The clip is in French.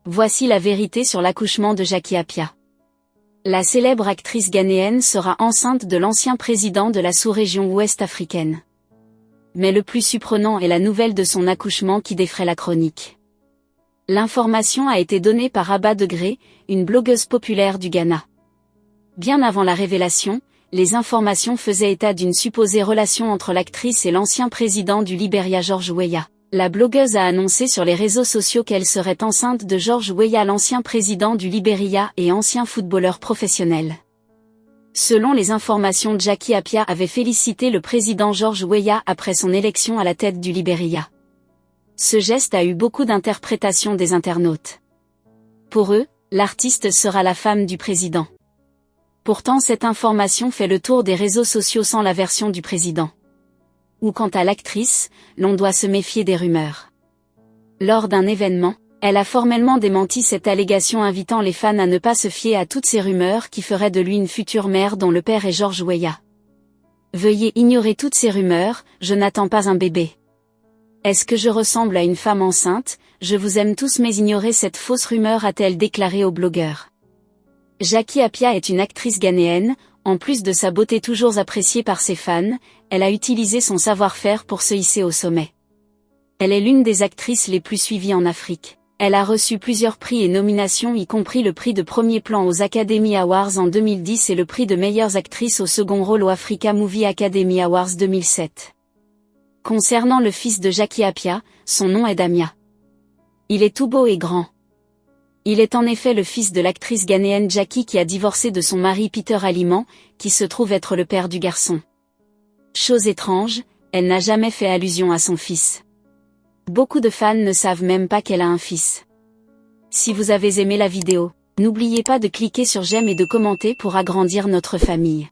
Voici la vérité sur l'accouchement de Jackie Appiah. La célèbre actrice ghanéenne sera enceinte de l'ancien président de la sous-région ouest africaine. Mais le plus surprenant est la nouvelle de son accouchement qui défraie la chronique. L'information a été donnée par Abba Degré, une blogueuse populaire du Ghana. Bien avant la révélation, les informations faisaient état d'une supposée relation entre l'actrice et l'ancien président du Libéria George Weah. La blogueuse a annoncé sur les réseaux sociaux qu'elle serait enceinte de George Weah, l'ancien président du Libéria et ancien footballeur professionnel. Selon les informations, Jackie Appiah avait félicité le président George Weah après son élection à la tête du Libéria. Ce geste a eu beaucoup d'interprétations des internautes. Pour eux, l'artiste sera la femme du président. Pourtant, cette information fait le tour des réseaux sociaux sans la version du président. Ou quant à l'actrice, l'on doit se méfier des rumeurs. Lors d'un événement, elle a formellement démenti cette allégation, invitant les fans à ne pas se fier à toutes ces rumeurs qui feraient de lui une future mère dont le père est George Weah. Veuillez ignorer toutes ces rumeurs, je n'attends pas un bébé. Est-ce que je ressemble à une femme enceinte? Je vous aime tous, mais ignorez cette fausse rumeur, a-t-elle déclaré au blogueur. Jackie Appiah est une actrice ghanéenne. En plus de sa beauté toujours appréciée par ses fans, elle a utilisé son savoir-faire pour se hisser au sommet. Elle est l'une des actrices les plus suivies en Afrique. Elle a reçu plusieurs prix et nominations, y compris le prix de premier plan aux Academy Awards en 2010 et le prix de meilleure actrice au second rôle au Africa Movie Academy Awards 2007. Concernant le fils de Jackie Appiah, son nom est Damia. Il est tout beau et grand. Il est en effet le fils de l'actrice ghanéenne Jackie, qui a divorcé de son mari Peter Aliment, qui se trouve être le père du garçon. Chose étrange, elle n'a jamais fait allusion à son fils. Beaucoup de fans ne savent même pas qu'elle a un fils. Si vous avez aimé la vidéo, n'oubliez pas de cliquer sur j'aime et de commenter pour agrandir notre famille.